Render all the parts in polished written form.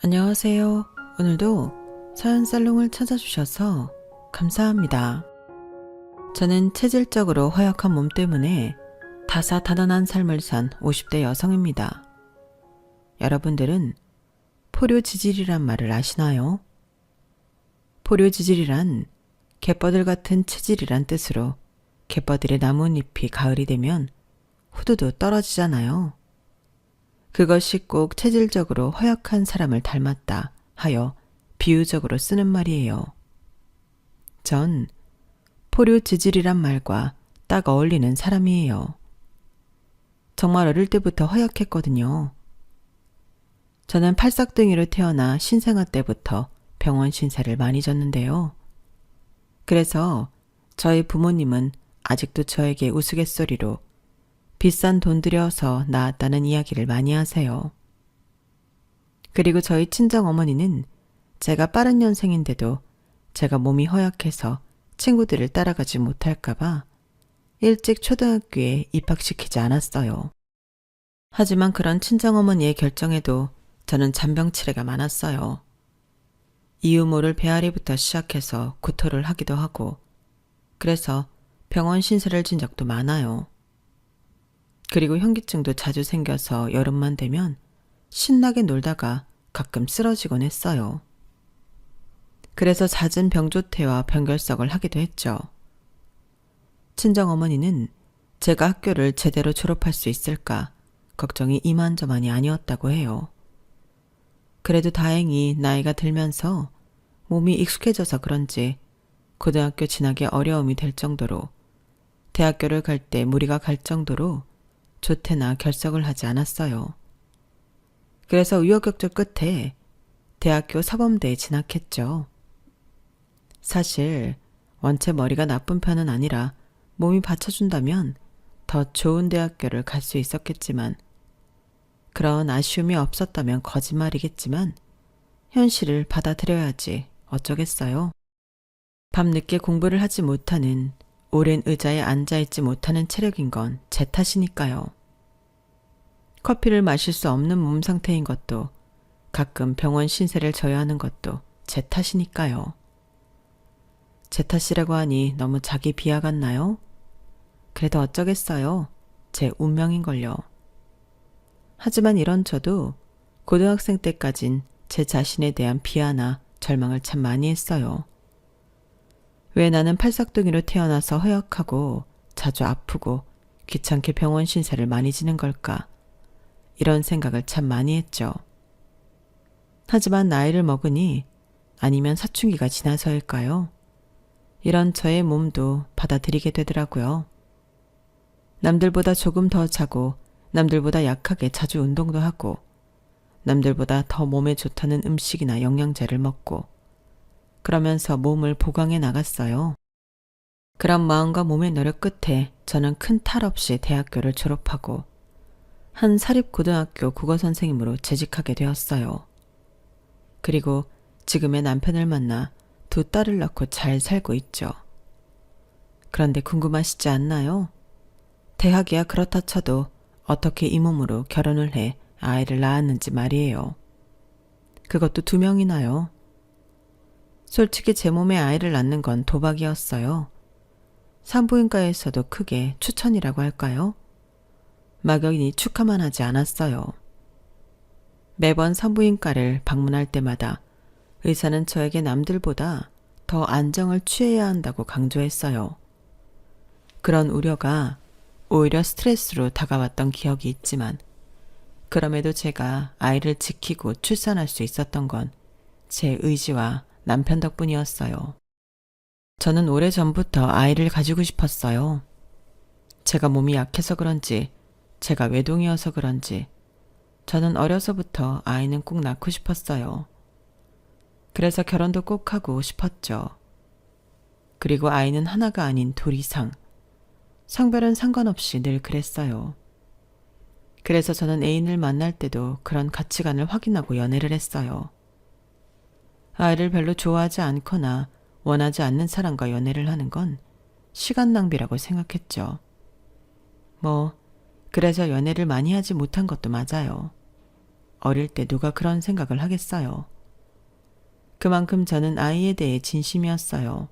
안녕하세요. 오늘도 사연살롱을 찾아주셔서 감사합니다. 저는 체질적으로 허약한 몸 때문에 다사다난한 삶을 산 50대 여성입니다. 여러분들은 포뇨지질이란 말을 아시나요? 포뇨지질이란 갯버들 같은 체질이란 뜻으로 갯버들의 나뭇잎이 가을이 되면 후두두 떨어지잖아요. 그것이 꼭 체질적으로 허약한 사람을 닮았다 하여 비유적으로 쓰는 말이에요. 전 포뇨지질이란 말과 딱 어울리는 사람이에요. 정말 어릴 때부터 허약했거든요. 저는 팔싹둥이로 태어나 신생아 때부터 병원 신세를 많이 졌는데요. 그래서 저희 부모님은 아직도 저에게 우스갯소리로 비싼 돈 들여서 낳았다는 이야기를 많이 하세요. 그리고 저희 친정어머니는 제가 빠른 년생인데도 제가 몸이 허약해서 친구들을 따라가지 못할까봐 일찍 초등학교에 입학시키지 않았어요. 하지만 그런 친정어머니의 결정에도 저는 잔병치레가 많았어요. 이유 모를 배앓이부터 시작해서 구토를 하기도 하고 그래서 병원 신세를 진 적도 많아요. 그리고 현기증도 자주 생겨서 여름만 되면 신나게 놀다가 가끔 쓰러지곤 했어요. 그래서 잦은 병조퇴와 병결석을 하기도 했죠. 친정어머니는 제가 학교를 제대로 졸업할 수 있을까 걱정이 이만저만이 아니었다고 해요. 그래도 다행히 나이가 들면서 몸이 익숙해져서 그런지 고등학교 진학에 어려움이 될 정도로 대학교를 갈 때 무리가 갈 정도로 조퇴나 결석을 하지 않았어요. 그래서 우여곡절 끝에 대학교 사범대에 진학했죠. 사실 원체 머리가 나쁜 편은 아니라 몸이 받쳐준다면 더 좋은 대학교를 갈 수 있었겠지만 그런 아쉬움이 없었다면 거짓말이겠지만 현실을 받아들여야지 어쩌겠어요. 밤늦게 공부를 하지 못하는 오랜 의자에 앉아있지 못하는 체력인 건 제 탓이니까요. 커피를 마실 수 없는 몸 상태인 것도 가끔 병원 신세를 져야 하는 것도 제 탓이니까요. 제 탓이라고 하니 너무 자기 비하 같나요? 그래도 어쩌겠어요. 제 운명인걸요. 하지만 이런 저도 고등학생 때까진 제 자신에 대한 비하나 절망을 참 많이 했어요. 왜 나는 팔싹둥이로 태어나서 허약하고 자주 아프고 귀찮게 병원 신세를 많이 지는 걸까? 이런 생각을 참 많이 했죠. 하지만 나이를 먹으니 아니면 사춘기가 지나서일까요? 이런 저의 몸도 받아들이게 되더라고요. 남들보다 조금 더 자고 남들보다 약하게 자주 운동도 하고 남들보다 더 몸에 좋다는 음식이나 영양제를 먹고 그러면서 몸을 보강해 나갔어요. 그런 마음과 몸의 노력 끝에 저는 큰 탈 없이 대학교를 졸업하고 한 사립고등학교 국어선생님으로 재직하게 되었어요. 그리고 지금의 남편을 만나 두 딸을 낳고 잘 살고 있죠. 그런데 궁금하시지 않나요? 대학이야 그렇다 쳐도 어떻게 이 몸으로 결혼을 해 아이를 낳았는지 말이에요. 그것도 2명이나요. 솔직히 제 몸에 아이를 낳는 건 도박이었어요. 산부인과에서도 크게 추천이라고 할까요? 막연히 축하만 하지 않았어요. 매번 산부인과를 방문할 때마다 의사는 저에게 남들보다 더 안정을 취해야 한다고 강조했어요. 그런 우려가 오히려 스트레스로 다가왔던 기억이 있지만 그럼에도 제가 아이를 지키고 출산할 수 있었던 건 제 의지와 남편 덕분이었어요. 저는 오래전부터 아이를 가지고 싶었어요. 제가 몸이 약해서 그런지 제가 외동이어서 그런지 저는 어려서부터 아이는 꼭 낳고 싶었어요. 그래서 결혼도 꼭 하고 싶었죠. 그리고 아이는 하나가 아닌 2 이상. 성별은 상관없이 늘 그랬어요. 그래서 저는 애인을 만날 때도 그런 가치관을 확인하고 연애를 했어요. 아이를 별로 좋아하지 않거나 원하지 않는 사람과 연애를 하는 건 시간 낭비라고 생각했죠. 그래서 연애를 많이 하지 못한 것도 맞아요. 어릴 때 누가 그런 생각을 하겠어요. 그만큼 저는 아이에 대해 진심이었어요.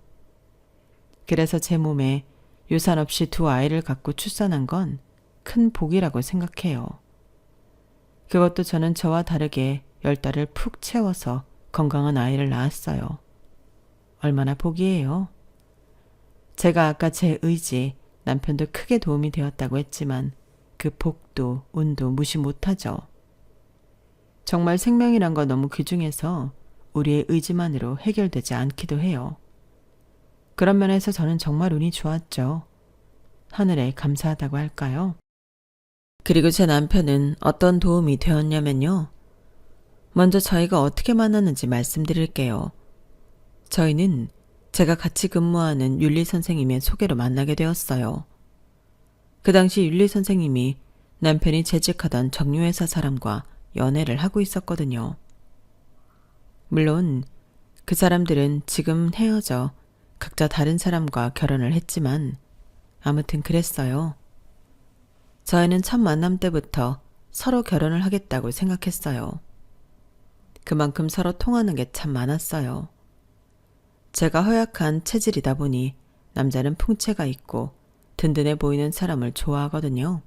그래서 제 몸에 유산 없이 두 아이를 갖고 출산한 건 큰 복이라고 생각해요. 그것도 저는 저와 다르게 10달을 푹 채워서 건강한 아이를 낳았어요. 얼마나 복이에요. 제가 아까 제 의지, 남편도 크게 도움이 되었다고 했지만 그 복도, 운도 무시 못하죠. 정말 생명이란 건 너무 귀중해서 우리의 의지만으로 해결되지 않기도 해요. 그런 면에서 저는 정말 운이 좋았죠. 하늘에 감사하다고 할까요? 그리고 제 남편은 어떤 도움이 되었냐면요. 먼저 저희가 어떻게 만났는지 말씀드릴게요. 저희는 제가 같이 근무하는 윤리 선생님의 소개로 만나게 되었어요. 그 당시 윤리 선생님이 남편이 재직하던 정유회사 사람과 연애를 하고 있었거든요. 물론 그 사람들은 지금 헤어져 각자 다른 사람과 결혼을 했지만 아무튼 그랬어요. 저희는 첫 만남 때부터 서로 결혼을 하겠다고 생각했어요. 그만큼 서로 통하는 게 참 많았어요. 제가 허약한 체질이다 보니 남자는 풍채가 있고 든든해 보이는 사람을 좋아하거든요.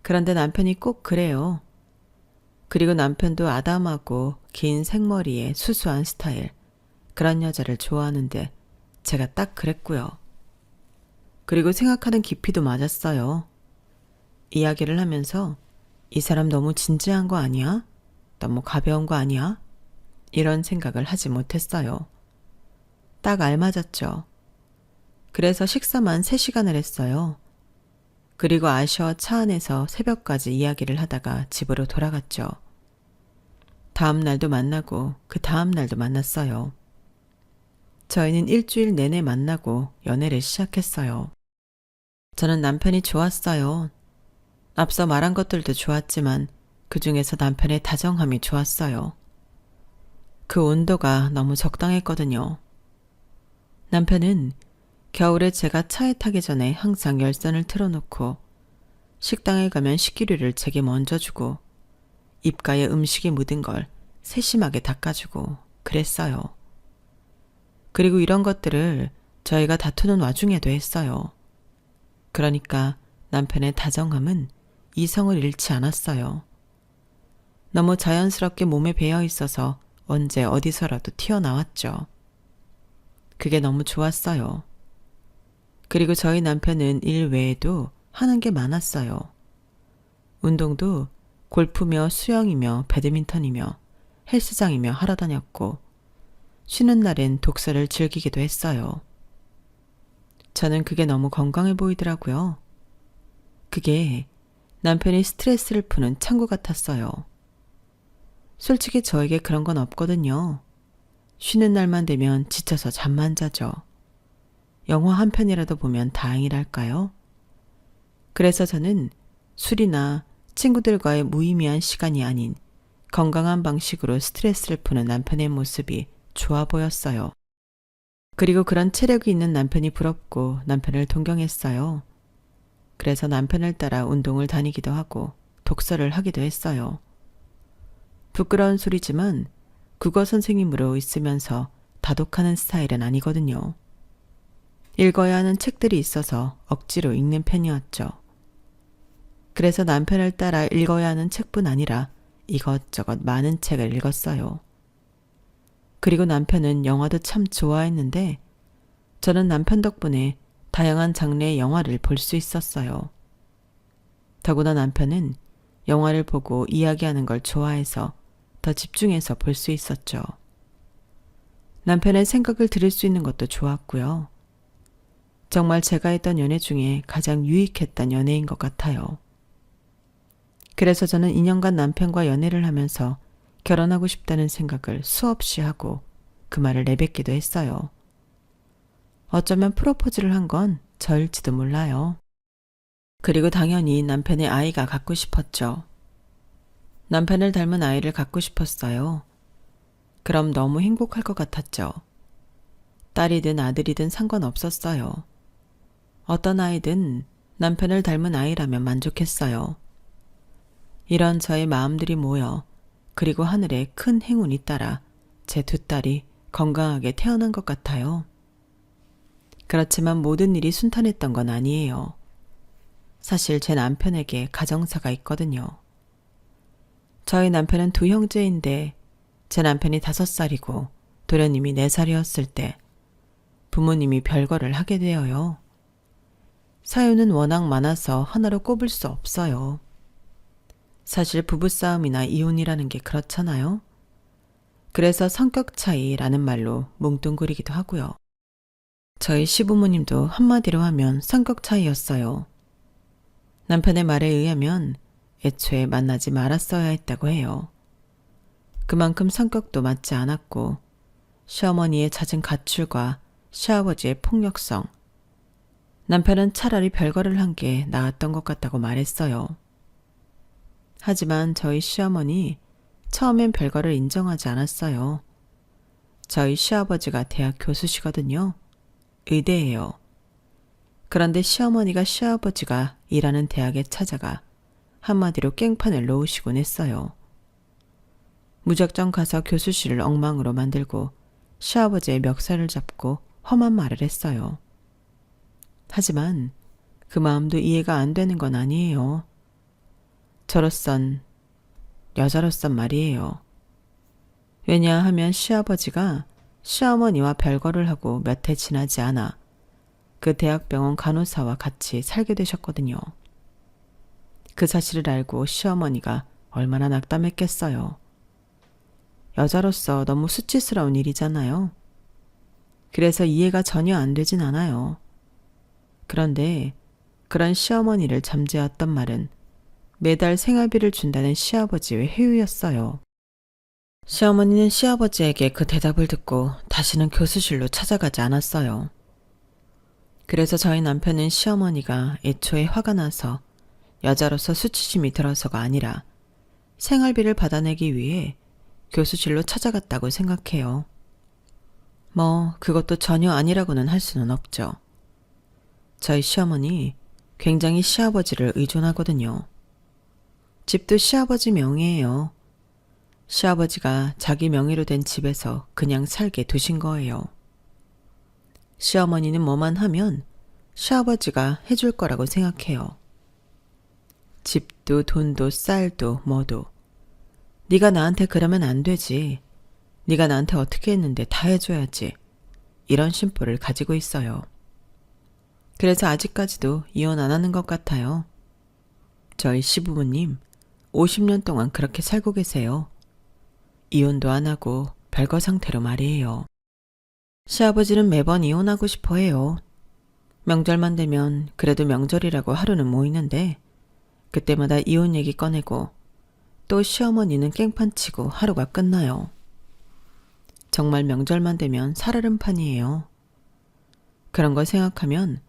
그런데 남편이 꼭 그래요. 그리고 남편도 아담하고 긴 생머리에 수수한 스타일, 그런 여자를 좋아하는데 제가 딱 그랬고요. 그리고 생각하는 깊이도 맞았어요. 이야기를 하면서 이 사람 너무 진지한 거 아니야? 너무 가벼운 거 아니야? 이런 생각을 하지 못했어요. 딱 알맞았죠. 그래서 식사만 3시간을 했어요. 그리고 아쉬워 차 안에서 새벽까지 이야기를 하다가 집으로 돌아갔죠. 다음 날도 만나고 그 다음 날도 만났어요. 저희는 일주일 내내 만나고 연애를 시작했어요. 저는 남편이 좋았어요. 앞서 말한 것들도 좋았지만 그 중에서 남편의 다정함이 좋았어요. 그 온도가 너무 적당했거든요. 남편은 겨울에 제가 차에 타기 전에 항상 열선을 틀어놓고 식당에 가면 식기류를 제게 먼저 주고 입가에 음식이 묻은 걸 세심하게 닦아주고 그랬어요. 그리고 이런 것들을 저희가 다투는 와중에도 했어요. 그러니까 남편의 다정함은 이성을 잃지 않았어요. 너무 자연스럽게 몸에 배어 있어서 언제 어디서라도 튀어나왔죠. 그게 너무 좋았어요. 그리고 저희 남편은 일 외에도 하는 게 많았어요. 운동도 골프며 수영이며 배드민턴이며 헬스장이며 하러 다녔고 쉬는 날엔 독서를 즐기기도 했어요. 저는 그게 너무 건강해 보이더라고요. 그게 남편이 스트레스를 푸는 창구 같았어요. 솔직히 저에게 그런 건 없거든요. 쉬는 날만 되면 지쳐서 잠만 자죠. 영화 한 편이라도 보면 다행이랄까요? 그래서 저는 술이나 친구들과의 무의미한 시간이 아닌 건강한 방식으로 스트레스를 푸는 남편의 모습이 좋아 보였어요. 그리고 그런 체력이 있는 남편이 부럽고 남편을 동경했어요. 그래서 남편을 따라 운동을 다니기도 하고 독서를 하기도 했어요. 부끄러운 소리지만 국어 선생님으로 있으면서 다독하는 스타일은 아니거든요. 읽어야 하는 책들이 있어서 억지로 읽는 편이었죠. 그래서 남편을 따라 읽어야 하는 책뿐 아니라 이것저것 많은 책을 읽었어요. 그리고 남편은 영화도 참 좋아했는데 저는 남편 덕분에 다양한 장르의 영화를 볼 수 있었어요. 더구나 남편은 영화를 보고 이야기하는 걸 좋아해서 더 집중해서 볼 수 있었죠. 남편의 생각을 들을 수 있는 것도 좋았고요. 정말 제가 했던 연애 중에 가장 유익했던 연애인 것 같아요. 그래서 저는 2년간 남편과 연애를 하면서 결혼하고 싶다는 생각을 수없이 하고 그 말을 내뱉기도 했어요. 어쩌면 프로포즈를 한 건 저일지도 몰라요. 그리고 당연히 남편의 아이가 갖고 싶었죠. 남편을 닮은 아이를 갖고 싶었어요. 그럼 너무 행복할 것 같았죠. 딸이든 아들이든 상관없었어요. 어떤 아이든 남편을 닮은 아이라면 만족했어요. 이런 저의 마음들이 모여 그리고 하늘의 큰 행운이 따라 제 두 딸이 건강하게 태어난 것 같아요. 그렇지만 모든 일이 순탄했던 건 아니에요. 사실 제 남편에게 가정사가 있거든요. 저희 남편은 두 형제인데 제 남편이 5살이고 도련님이 4살이었을 때 부모님이 별거를 하게 되어요. 사유는 워낙 많아서 하나로 꼽을 수 없어요. 사실 부부싸움이나 이혼이라는 게 그렇잖아요. 그래서 성격 차이라는 말로 뭉뚱그리기도 하고요. 저희 시부모님도 한마디로 하면 성격 차이였어요. 남편의 말에 의하면 애초에 만나지 말았어야 했다고 해요. 그만큼 성격도 맞지 않았고 시어머니의 잦은 가출과 시아버지의 폭력성, 남편은 차라리 별거를 한 게 나았던 것 같다고 말했어요. 하지만 저희 시어머니 처음엔 별거를 인정하지 않았어요. 저희 시아버지가 대학 교수시거든요. 의대예요. 그런데 시어머니가 시아버지가 일하는 대학에 찾아가 한마디로 깽판을 놓으시곤 했어요. 무작정 가서 교수실을 엉망으로 만들고 시아버지의 멱살을 잡고 험한 말을 했어요. 하지만 그 마음도 이해가 안 되는 건 아니에요. 여자로선 말이에요. 왜냐하면 시아버지가 시어머니와 별거를 하고 몇 해 지나지 않아 그 대학병원 간호사와 같이 살게 되셨거든요. 그 사실을 알고 시어머니가 얼마나 낙담했겠어요. 여자로서 너무 수치스러운 일이잖아요. 그래서 이해가 전혀 안 되진 않아요. 그런데 그런 시어머니를 잠재웠던 말은 매달 생활비를 준다는 시아버지의 회유였어요. 시어머니는 시아버지에게 그 대답을 듣고 다시는 교수실로 찾아가지 않았어요. 그래서 저희 남편은 시어머니가 애초에 화가 나서 여자로서 수치심이 들어서가 아니라 생활비를 받아내기 위해 교수실로 찾아갔다고 생각해요. 그것도 전혀 아니라고는 할 수는 없죠. 저희 시어머니 굉장히 시아버지를 의존하거든요. 집도 시아버지 명의예요. 시아버지가 자기 명의로 된 집에서 그냥 살게 두신 거예요. 시어머니는 뭐만 하면 시아버지가 해줄 거라고 생각해요. 집도 돈도 쌀도 뭐도. 네가 나한테 그러면 안 되지. 네가 나한테 어떻게 했는데 다 해줘야지. 이런 심보를 가지고 있어요. 그래서 아직까지도 이혼 안 하는 것 같아요. 저희 시부모님 50년 동안 그렇게 살고 계세요. 이혼도 안 하고 별거 상태로 말이에요. 시아버지는 매번 이혼하고 싶어 해요. 명절만 되면 그래도 명절이라고 하루는 모이는데 그때마다 이혼 얘기 꺼내고 또 시어머니는 깽판 치고 하루가 끝나요. 정말 명절만 되면 살얼음판이에요. 그런 걸 생각하면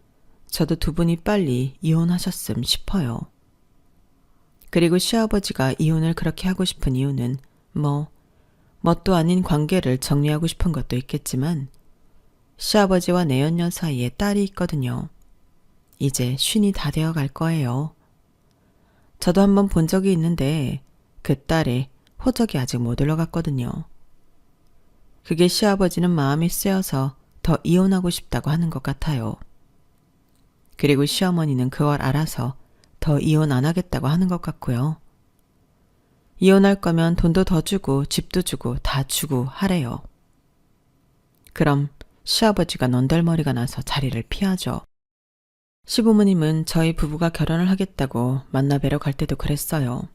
저도 두 분이 빨리 이혼하셨음 싶어요. 그리고 시아버지가 이혼을 그렇게 하고 싶은 이유는 뭣도 아닌 관계를 정리하고 싶은 것도 있겠지만 시아버지와 내연녀 사이에 딸이 있거든요. 이제 50이 다 되어 갈 거예요. 저도 한번 본 적이 있는데 그 딸의 호적이 아직 못 올라갔거든요. 그게 시아버지는 마음이 쓰여서 더 이혼하고 싶다고 하는 것 같아요. 그리고 시어머니는 그걸 알아서 더 이혼 안 하겠다고 하는 것 같고요. 이혼할 거면 돈도 더 주고 집도 주고 다 주고 하래요. 그럼 시아버지가 넌덜머리가 나서 자리를 피하죠. 시부모님은 저희 부부가 결혼을 하겠다고 만나뵈러 갈 때도 그랬어요.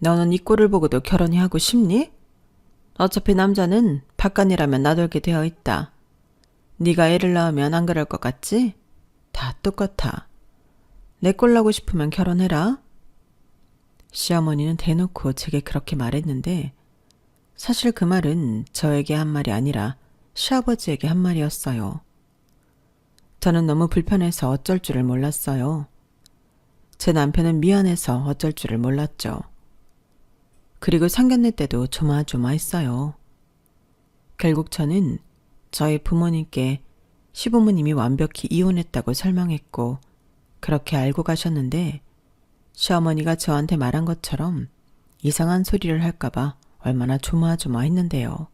너는 이 꼴을 보고도 결혼이 하고 싶니? 어차피 남자는 바깥이라면 나돌게 되어 있다. 네가 애를 낳으면 안 그럴 것 같지? 다 똑같아. 내 꼴 나고 싶으면 결혼해라. 시어머니는 대놓고 제게 그렇게 말했는데 사실 그 말은 저에게 한 말이 아니라 시아버지에게 한 말이었어요. 저는 너무 불편해서 어쩔 줄을 몰랐어요. 제 남편은 미안해서 어쩔 줄을 몰랐죠. 그리고 상견례 때도 조마조마했어요. 결국 저는 저희 부모님께 시부모님이 완벽히 이혼했다고 설명했고 그렇게 알고 가셨는데 시어머니가 저한테 말한 것처럼 이상한 소리를 할까봐 얼마나 조마조마했는데요.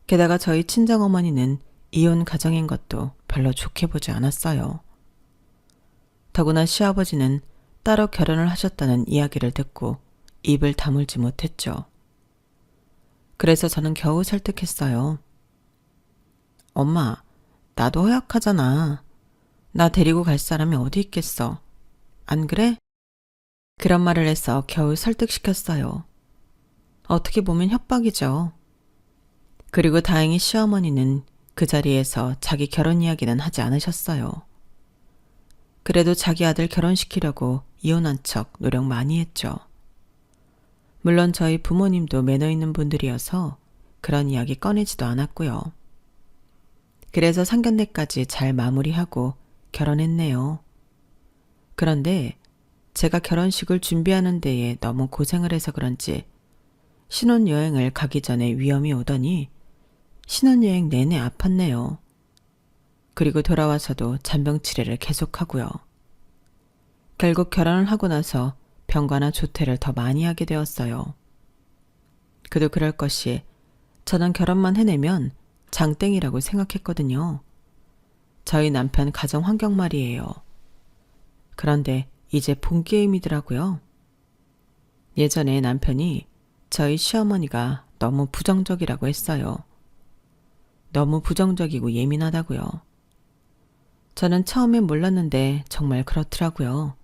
게다가 저희 친정어머니는 이혼 가정인 것도 별로 좋게 보지 않았어요. 더구나 시아버지는 따로 결혼을 하셨다는 이야기를 듣고 입을 다물지 못했죠. 그래서 저는 겨우 설득했어요. 엄마, 나도 허약하잖아. 나 데리고 갈 사람이 어디 있겠어. 안 그래? 그런 말을 해서 겨우 설득시켰어요. 어떻게 보면 협박이죠. 그리고 다행히 시어머니는 그 자리에서 자기 결혼 이야기는 하지 않으셨어요. 그래도 자기 아들 결혼시키려고 이혼한 척 노력 많이 했죠. 물론 저희 부모님도 매너 있는 분들이어서 그런 이야기 꺼내지도 않았고요. 그래서 상견례까지 잘 마무리하고 결혼했네요. 그런데 제가 결혼식을 준비하는 데에 너무 고생을 해서 그런지 신혼여행을 가기 전에 위험이 오더니 신혼여행 내내 아팠네요. 그리고 돌아와서도 잔병치레를 계속하고요. 결국 결혼을 하고 나서 병가나 조퇴를 더 많이 하게 되었어요. 그도 그럴 것이 저는 결혼만 해내면 장땡이라고 생각했거든요. 저희 남편 가정 환경 말이에요. 그런데 이제 본 게임이더라고요. 예전에 남편이 저희 시어머니가 너무 부정적이라고 했어요. 너무 부정적이고 예민하다고요. 저는 처음엔 몰랐는데 정말 그렇더라고요.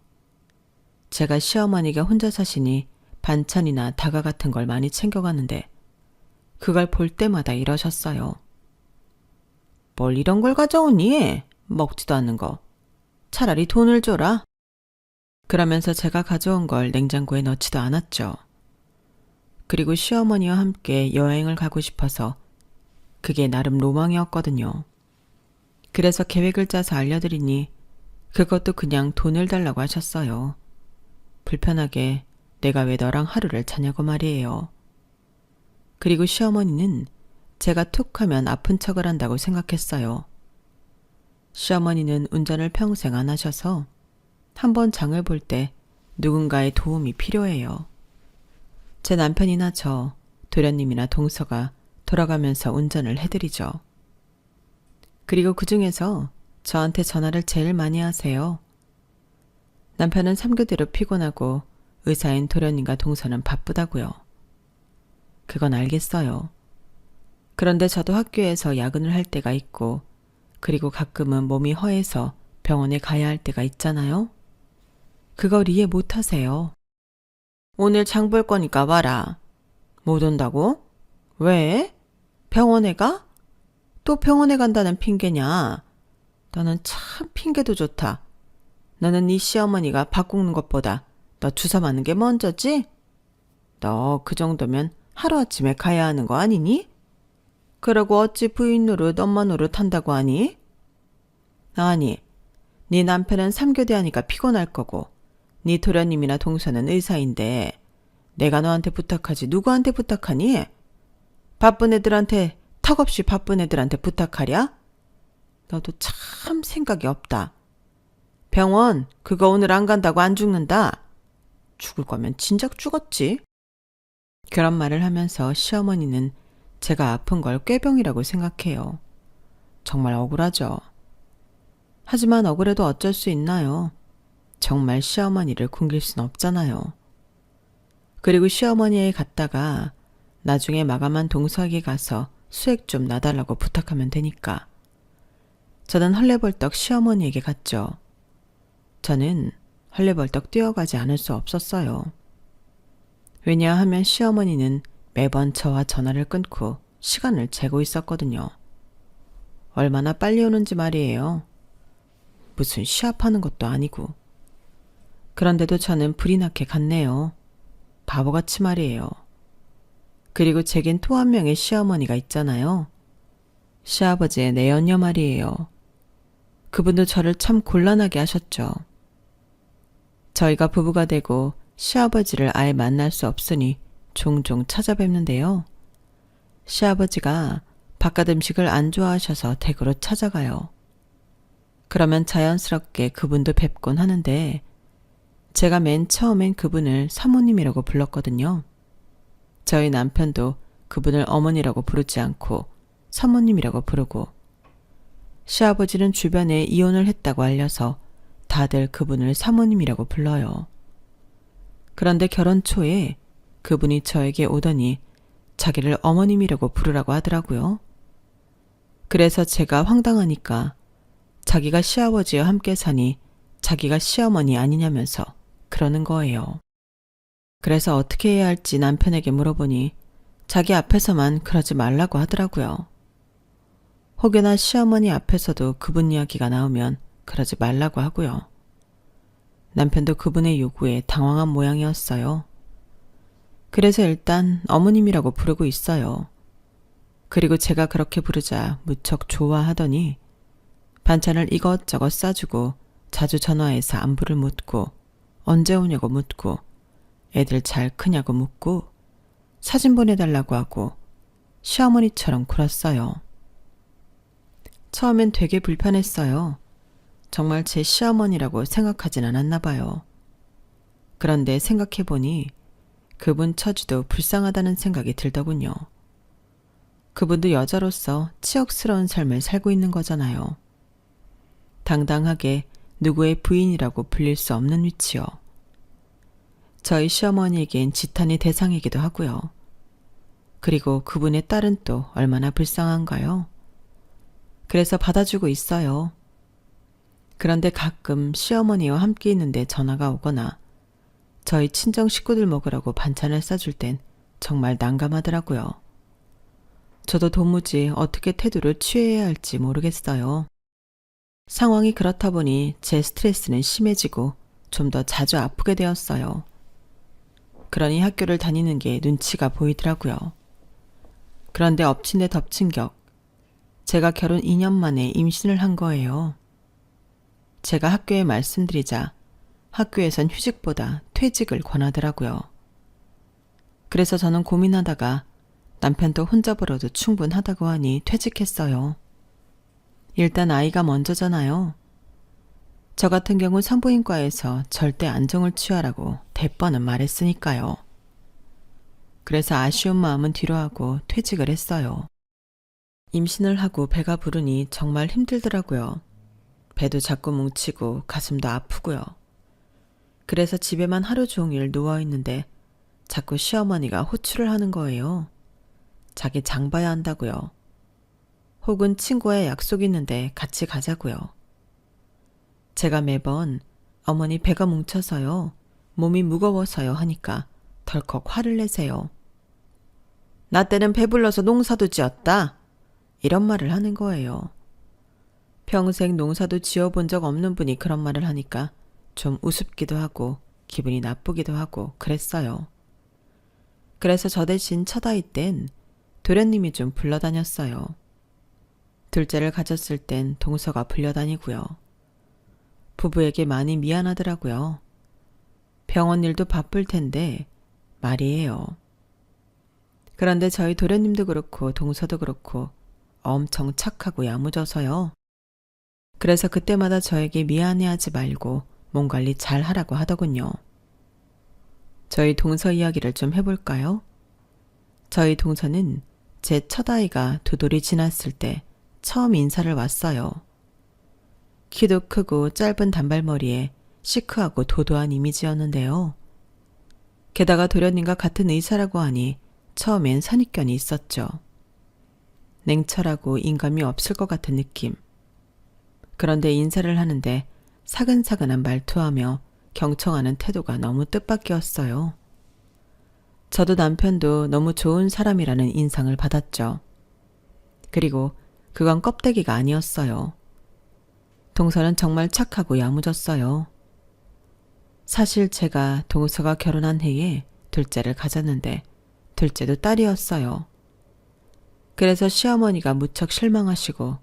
제가 시어머니가 혼자 사시니 반찬이나 다과 같은 걸 많이 챙겨가는데 그걸 볼 때마다 이러셨어요. 뭘 이런 걸 가져오니? 먹지도 않는 거. 차라리 돈을 줘라. 그러면서 제가 가져온 걸 냉장고에 넣지도 않았죠. 그리고 시어머니와 함께 여행을 가고 싶어서 그게 나름 로망이었거든요. 그래서 계획을 짜서 알려드리니 그것도 그냥 돈을 달라고 하셨어요. 불편하게 내가 왜 너랑 하루를 자냐고 말이에요. 그리고 시어머니는 제가 툭 하면 아픈 척을 한다고 생각했어요. 시어머니는 운전을 평생 안 하셔서 한번 장을 볼 때 누군가의 도움이 필요해요. 제 남편이나 저, 도련님이나 동서가 돌아가면서 운전을 해드리죠. 그리고 그 중에서 저한테 전화를 제일 많이 하세요. 남편은 3교대로 피곤하고 의사인 도련님과 동서는 바쁘다고요. 그건 알겠어요. 그런데 저도 학교에서 야근을 할 때가 있고 그리고 가끔은 몸이 허해서 병원에 가야 할 때가 있잖아요. 그걸 이해 못 하세요. 오늘 장 볼 거니까 와라. 못 온다고? 왜? 병원에 가? 또 병원에 간다는 핑계냐? 너는 참 핑계도 좋다. 너는 네 시어머니가 밥 굽는 것보다 너 주사 맞는 게 먼저지? 너 그 정도면 하루아침에 가야 하는 거 아니니? 그러고 어찌 부인 노릇 엄마 노릇 한다고 하니? 아니, 네 남편은 3교대 하니까 피곤할 거고 네 도련님이나 동서는 의사인데 내가 너한테 부탁하지 누구한테 부탁하니? 바쁜 애들한테 턱없이 바쁜 애들한테 부탁하랴? 너도 참 생각이 없다. 병원 그거 오늘 안 간다고 안 죽는다. 죽을 거면 진작 죽었지. 그런 말을 하면서 시어머니는 제가 아픈 걸 꾀병이라고 생각해요. 정말 억울하죠. 하지만 억울해도 어쩔 수 있나요? 정말 시어머니를 굶길 순 없잖아요. 그리고 시어머니에 갔다가 나중에 마감한 동서에게 가서 수액 좀 놔달라고 부탁하면 되니까. 저는 헐레벌떡 시어머니에게 갔죠. 저는 헐레벌떡 뛰어가지 않을 수 없었어요. 왜냐하면 시어머니는 매번 저와 전화를 끊고 시간을 재고 있었거든요. 얼마나 빨리 오는지 말이에요. 무슨 시합하는 것도 아니고. 그런데도 저는 불이 나게 갔네요. 바보같이 말이에요. 그리고 제겐 또 한 명의 시어머니가 있잖아요. 시아버지의 내연녀 말이에요. 그분도 저를 참 곤란하게 하셨죠. 저희가 부부가 되고 시아버지를 아예 만날 수 없으니 종종 찾아뵙는데요. 시아버지가 바깥 음식을 안 좋아하셔서 댁으로 찾아가요. 그러면 자연스럽게 그분도 뵙곤 하는데 제가 맨 처음엔 그분을 사모님이라고 불렀거든요. 저희 남편도 그분을 어머니라고 부르지 않고 사모님이라고 부르고, 시아버지는 주변에 이혼을 했다고 알려서 다들 그분을 사모님이라고 불러요. 그런데 결혼 초에 그분이 저에게 오더니 자기를 어머님이라고 부르라고 하더라고요. 그래서 제가 황당하니까 자기가 시아버지와 함께 사니 자기가 시어머니 아니냐면서 그러는 거예요. 그래서 어떻게 해야 할지 남편에게 물어보니 자기 앞에서만 그러지 말라고 하더라고요. 혹여나 시어머니 앞에서도 그분 이야기가 나오면 그러지 말라고 하고요. 남편도 그분의 요구에 당황한 모양이었어요. 그래서 일단 어머님이라고 부르고 있어요. 그리고 제가 그렇게 부르자 무척 좋아하더니 반찬을 이것저것 싸주고 자주 전화해서 안부를 묻고 언제 오냐고 묻고 애들 잘 크냐고 묻고 사진 보내달라고 하고 시어머니처럼 굴었어요. 처음엔 되게 불편했어요. 정말 제 시어머니라고 생각하진 않았나 봐요. 그런데 생각해보니 그분 처지도 불쌍하다는 생각이 들더군요. 그분도 여자로서 치욕스러운 삶을 살고 있는 거잖아요. 당당하게 누구의 부인이라고 불릴 수 없는 위치요. 저희 시어머니에겐 지탄의 대상이기도 하고요. 그리고 그분의 딸은 또 얼마나 불쌍한가요? 그래서 받아주고 있어요. 그런데 가끔 시어머니와 함께 있는데 전화가 오거나 저희 친정 식구들 먹으라고 반찬을 싸줄 땐 정말 난감하더라고요. 저도 도무지 어떻게 태도를 취해야 할지 모르겠어요. 상황이 그렇다 보니 제 스트레스는 심해지고 좀 더 자주 아프게 되었어요. 그러니 학교를 다니는 게 눈치가 보이더라고요. 그런데 엎친 데 덮친 격, 제가 결혼 2년 만에 임신을 한 거예요. 제가 학교에 말씀드리자 학교에선 휴직보다 퇴직을 권하더라고요. 그래서 저는 고민하다가 남편도 혼자 벌어도 충분하다고 하니 퇴직했어요. 일단 아이가 먼저잖아요. 저 같은 경우 산부인과에서 절대 안정을 취하라고 대번은 말했으니까요. 그래서 아쉬운 마음은 뒤로하고 퇴직을 했어요. 임신을 하고 배가 부르니 정말 힘들더라고요. 배도 자꾸 뭉치고 가슴도 아프고요. 그래서 집에만 하루 종일 누워있는데 자꾸 시어머니가 호출을 하는 거예요. 자기 장 봐야 한다고요. 혹은 친구와 약속 있는데 같이 가자고요. 제가 매번 어머니 배가 뭉쳐서요. 몸이 무거워서요 하니까 덜컥 화를 내세요. 나 때는 배불러서 농사도 지었다. 이런 말을 하는 거예요. 평생 농사도 지어본 적 없는 분이 그런 말을 하니까 좀 우습기도 하고 기분이 나쁘기도 하고 그랬어요. 그래서 저 대신 첫 아이 땐 도련님이 좀 불러다녔어요. 둘째를 가졌을 땐 동서가 불려다니고요. 부부에게 많이 미안하더라고요. 병원 일도 바쁠 텐데 말이에요. 그런데 저희 도련님도 그렇고 동서도 그렇고 엄청 착하고 야무져서요. 그래서 그때마다 저에게 미안해하지 말고 몸 관리 잘 하라고 하더군요. 저희 동서 이야기를 좀 해볼까요? 저희 동서는 제 첫 아이가 2돌이 지났을 때 처음 인사를 왔어요. 키도 크고 짧은 단발머리에 시크하고 도도한 이미지였는데요. 게다가 도련님과 같은 의사라고 하니 처음엔 선입견이 있었죠. 냉철하고 인감이 없을 것 같은 느낌. 그런데 인사를 하는데 사근사근한 말투하며 경청하는 태도가 너무 뜻밖이었어요. 저도 남편도 너무 좋은 사람이라는 인상을 받았죠. 그리고 그건 껍데기가 아니었어요. 동서는 정말 착하고 야무졌어요. 사실 제가 동서가 결혼한 해에 둘째를 가졌는데 둘째도 딸이었어요. 그래서 시어머니가 무척 실망하시고,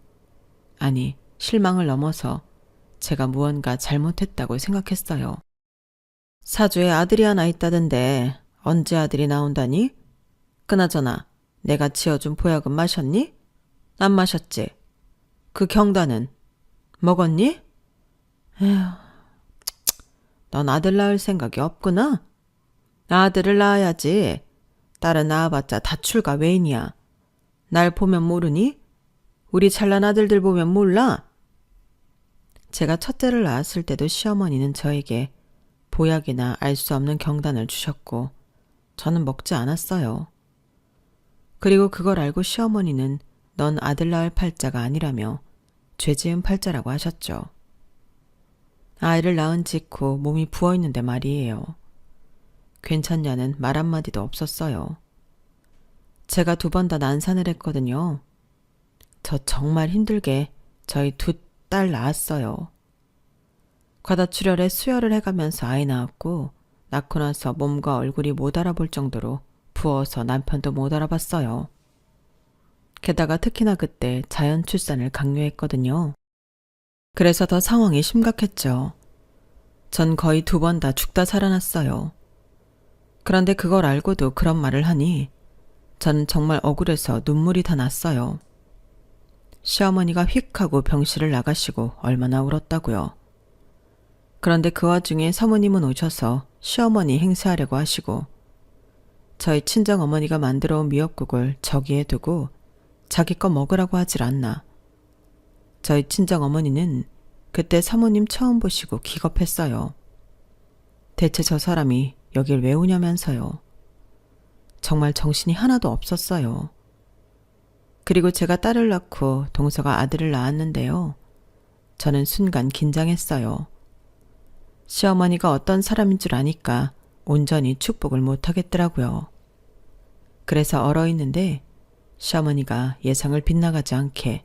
아니 실망을 넘어서 제가 무언가 잘못했다고 생각했어요. 사주에 아들이 하나 있다던데 언제 아들이 나온다니? 그나저나 내가 지어준 보약은 마셨니? 안 마셨지? 그 경단은 먹었니? 에휴, 넌 아들 낳을 생각이 없구나? 아들을 낳아야지. 딸은 낳아봤자 다출가 외인이야. 날 보면 모르니? 우리 잘난 아들들 보면 몰라? 제가 첫째를 낳았을 때도 시어머니는 저에게 보약이나 알 수 없는 경단을 주셨고 저는 먹지 않았어요. 그리고 그걸 알고 시어머니는 넌 아들 낳을 팔자가 아니라며 죄 지은 팔자라고 하셨죠. 아이를 낳은 직후 몸이 부어있는데 말이에요. 괜찮냐는 말 한마디도 없었어요. 제가 2번 다 난산을 했거든요. 저 정말 힘들게 저희 2딸 낳았어요. 과다출혈에 수혈을 해가면서 아이 낳았고 낳고 나서 몸과 얼굴이 못 알아볼 정도로 부어서 남편도 못 알아봤어요. 게다가 특히나 그때 자연 출산을 강요했거든요. 그래서 더 상황이 심각했죠. 전 거의 2번 다 죽다 살아났어요. 그런데 그걸 알고도 그런 말을 하니 저는 정말 억울해서 눈물이 다 났어요. 시어머니가 휙 하고 병실을 나가시고 얼마나 울었다고요. 그런데 그 와중에 사모님은 오셔서 시어머니 행세하려고 하시고 저희 친정어머니가 만들어 온 미역국을 저기에 두고 자기 거 먹으라고 하질 않나. 저희 친정어머니는 그때 사모님 처음 보시고 기겁했어요. 대체 저 사람이 여길 왜 오냐면서요. 정말 정신이 하나도 없었어요. 그리고 제가 딸을 낳고 동서가 아들을 낳았는데요. 저는 순간 긴장했어요. 시어머니가 어떤 사람인 줄 아니까 온전히 축복을 못하겠더라고요. 그래서 얼어있는데 시어머니가 예상을 빗나가지 않게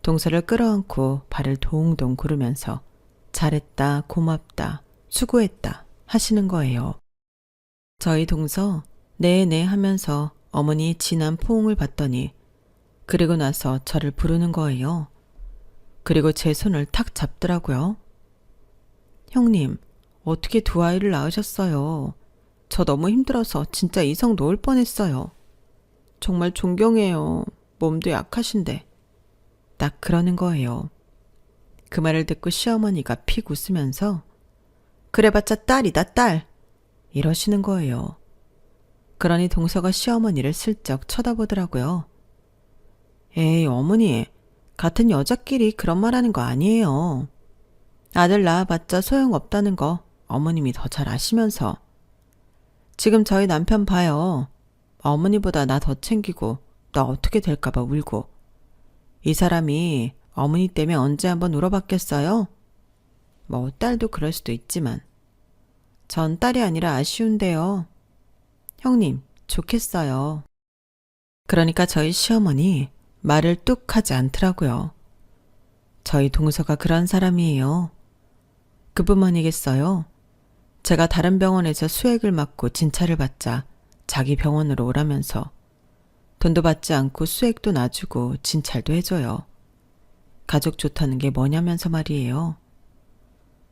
동서를 끌어안고 발을 동동 구르면서 잘했다, 고맙다, 수고했다 하시는 거예요. 저희 동서 네네 하면서 어머니의 진한 포옹을 받더니 그리고 나서 저를 부르는 거예요. 그리고 제 손을 탁 잡더라고요. 형님, 어떻게 2아이를 낳으셨어요? 저 너무 힘들어서 진짜 이성 놓을 뻔했어요. 정말 존경해요. 몸도 약하신데. 딱 그러는 거예요. 그 말을 듣고 시어머니가 픽 웃으면서 그래봤자 딸이다 딸 이러시는 거예요. 그러니 동서가 시어머니를 슬쩍 쳐다보더라고요. 에이 어머니, 같은 여자끼리 그런 말하는 거 아니에요. 아들 낳아봤자 소용없다는 거 어머님이 더 잘 아시면서. 지금 저희 남편 봐요. 어머니보다 나 더 챙기고 나 어떻게 될까봐 울고. 이 사람이 어머니 때문에 언제 한번 울어봤겠어요? 뭐 딸도 그럴 수도 있지만 전 딸이 아니라 아쉬운데요. 형님 좋겠어요. 그러니까 저희 시어머니 말을 뚝 하지 않더라고요. 저희 동서가 그런 사람이에요. 그뿐만이겠어요. 제가 다른 병원에서 수액을 맞고 진찰을 받자 자기 병원으로 오라면서 돈도 받지 않고 수액도 놔주고 진찰도 해줘요. 가족 좋다는 게 뭐냐면서 말이에요.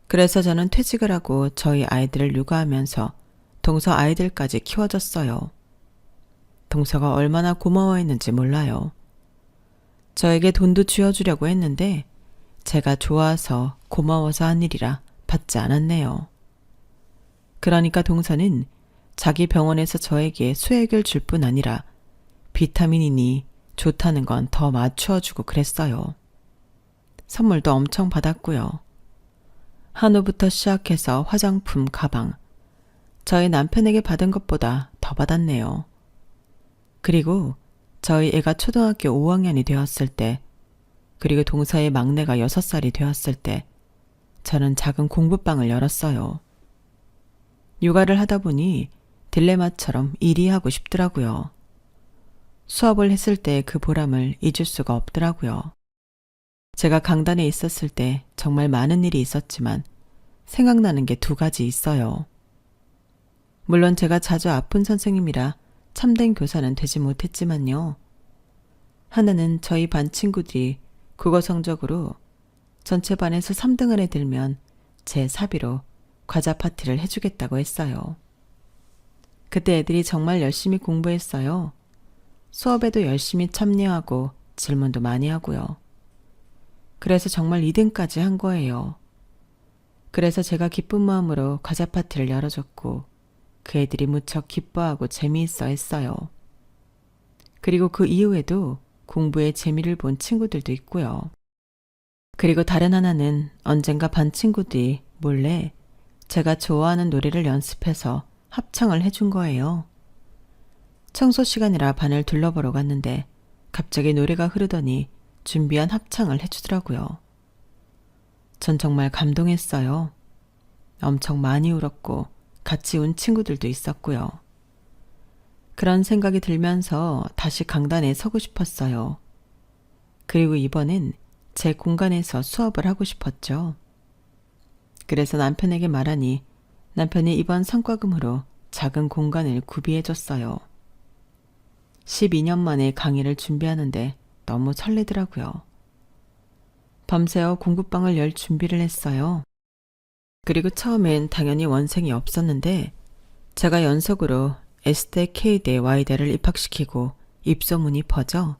그래서 저는 퇴직을 하고 저희 아이들을 육아하면서 동서 아이들까지 키워줬어요. 동서가 얼마나 고마워했는지 몰라요. 저에게 돈도 쥐어주려고 했는데 제가 좋아서 고마워서 한 일이라 받지 않았네요. 그러니까 동서는 자기 병원에서 저에게 수액을 줄 뿐 아니라 비타민이니 좋다는 건 더 맞추어주고 그랬어요. 선물도 엄청 받았고요. 한우부터 시작해서 화장품, 가방, 저희 남편에게 받은 것보다 더 받았네요. 그리고 저희 애가 초등학교 5학년이 되었을 때, 그리고 동서의 막내가 6살이 되었을 때 저는 작은 공부방을 열었어요. 육아를 하다 보니 딜레마처럼 일이 하고 싶더라고요. 수업을 했을 때 그 보람을 잊을 수가 없더라고요. 제가 강단에 있었을 때 정말 많은 일이 있었지만 생각나는 게 2가지 있어요. 물론 제가 자주 아픈 선생님이라 참된 교사는 되지 못했지만요. 하나는 저희 반 친구들이 국어 성적으로 전체 반에서 3등 안에 들면 제 사비로 과자 파티를 해주겠다고 했어요. 그때 애들이 정말 열심히 공부했어요. 수업에도 열심히 참여하고 질문도 많이 하고요. 그래서 정말 2등까지 한 거예요. 그래서 제가 기쁜 마음으로 과자 파티를 열어줬고 그 애들이 무척 기뻐하고 재미있어 했어요. 그리고 그 이후에도 공부에 재미를 본 친구들도 있고요. 그리고 다른 하나는 언젠가 반 친구들이 몰래 제가 좋아하는 노래를 연습해서 합창을 해준 거예요. 청소 시간이라 반을 둘러보러 갔는데 갑자기 노래가 흐르더니 준비한 합창을 해주더라고요. 전 정말 감동했어요. 엄청 많이 울었고 같이 운 친구들도 있었고요. 그런 생각이 들면서 다시 강단에 서고 싶었어요. 그리고 이번엔 제 공간에서 수업을 하고 싶었죠. 그래서 남편에게 말하니 남편이 이번 성과금으로 작은 공간을 구비해줬어요. 12년 만에 강의를 준비하는데 너무 설레더라고요. 밤새워 공부방을 열 준비를 했어요. 그리고 처음엔 당연히 원생이 없었는데 제가 연속으로 S대, K대, Y대를 입학시키고 입소문이 퍼져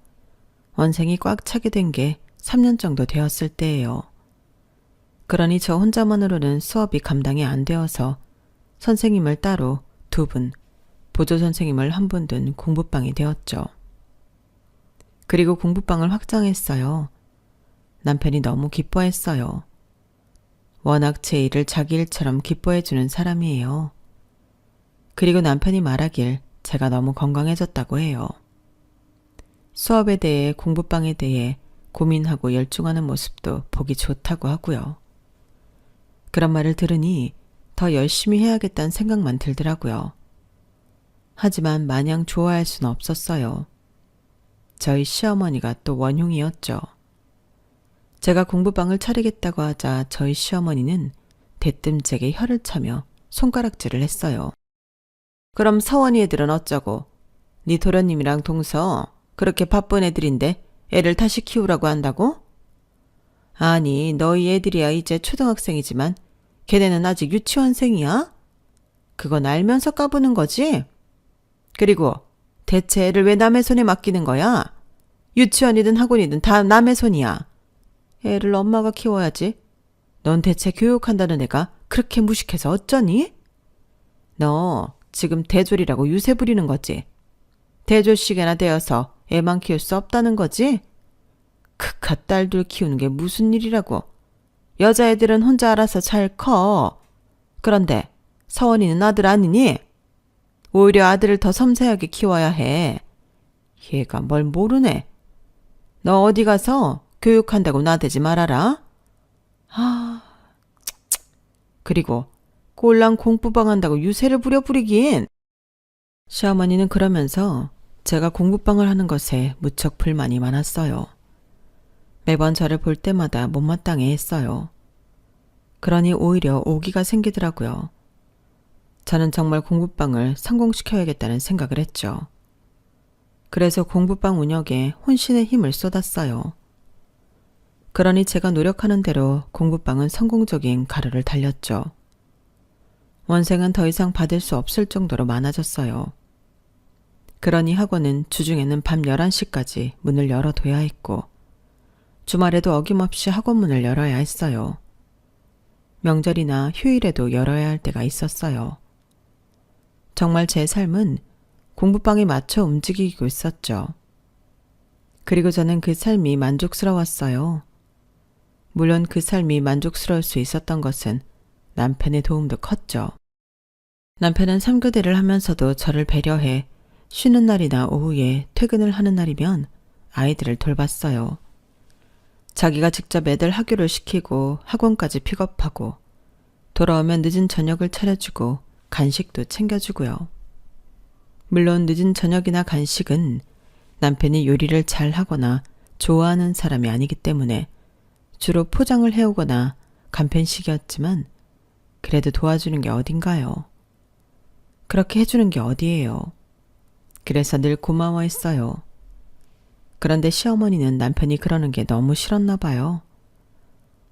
원생이 꽉 차게 된 게 3년 정도 되었을 때예요. 그러니 저 혼자만으로는 수업이 감당이 안 되어서 선생님을 따로 2분, 보조 선생님을 1분 둔 공부방이 되었죠. 그리고 공부방을 확장했어요. 남편이 너무 기뻐했어요. 워낙 제 일을 자기 일처럼 기뻐해주는 사람이에요. 그리고 남편이 말하길 제가 너무 건강해졌다고 해요. 수업에 대해 공부방에 대해 고민하고 열중하는 모습도 보기 좋다고 하고요. 그런 말을 들으니 더 열심히 해야겠다는 생각만 들더라고요. 하지만 마냥 좋아할 수는 없었어요. 저희 시어머니가 또 원흉이었죠. 제가 공부방을 차리겠다고 하자 저희 시어머니는 대뜸 제게 혀를 차며 손가락질을 했어요. 그럼 서원이 애들은 어쩌고? 네 도련님이랑 동서 그렇게 바쁜 애들인데 애를 다시 키우라고 한다고? 아니, 너희 애들이야 이제 초등학생이지만 걔네는 아직 유치원생이야? 그건 알면서 까부는 거지? 그리고 대체 애를 왜 남의 손에 맡기는 거야? 유치원이든 학원이든 다 남의 손이야. 애를 엄마가 키워야지. 넌 대체 교육한다는 애가 그렇게 무식해서 어쩌니? 너 지금 대졸이라고 유세 부리는 거지? 대졸식이나 되어서 애만 키울 수 없다는 거지? 그깟 딸들 키우는 게 무슨 일이라고. 여자애들은 혼자 알아서 잘 커. 그런데 서원이는 아들 아니니? 오히려 아들을 더 섬세하게 키워야 해. 얘가 뭘 모르네. 너 어디 가서 교육한다고 나대지 말아라. 그리고 꼴랑 공부방 한다고 유세를 부리긴. 시어머니는 그러면서 제가 공부방을 하는 것에 무척 불만이 많았어요. 매번 저를 볼 때마다 못마땅해 했어요. 그러니 오히려 오기가 생기더라고요. 저는 정말 공부방을 성공시켜야겠다는 생각을 했죠. 그래서 공부방 운영에 혼신의 힘을 쏟았어요. 그러니 제가 노력하는 대로 공부방은 성공적인 가루를 달렸죠. 원생은 더 이상 받을 수 없을 정도로 많아졌어요. 그러니 학원은 주중에는 밤 11시까지 문을 열어둬야 했고 주말에도 어김없이 학원 문을 열어야 했어요. 명절이나 휴일에도 열어야 할 때가 있었어요. 정말 제 삶은 공부방에 맞춰 움직이고 있었죠. 그리고 저는 그 삶이 만족스러웠어요. 물론 그 삶이 만족스러울 수 있었던 것은 남편의 도움도 컸죠. 남편은 3교대를 하면서도 저를 배려해 쉬는 날이나 오후에 퇴근을 하는 날이면 아이들을 돌봤어요. 자기가 직접 애들 학교를 시키고 학원까지 픽업하고 돌아오면 늦은 저녁을 차려주고 간식도 챙겨주고요. 물론 늦은 저녁이나 간식은 남편이 요리를 잘 하거나 좋아하는 사람이 아니기 때문에 주로 포장을 해오거나 간편식이었지만 그래도 도와주는 게 어딘가요? 그렇게 해주는 게 어디예요? 그래서 늘 고마워했어요. 그런데 시어머니는 남편이 그러는 게 너무 싫었나 봐요.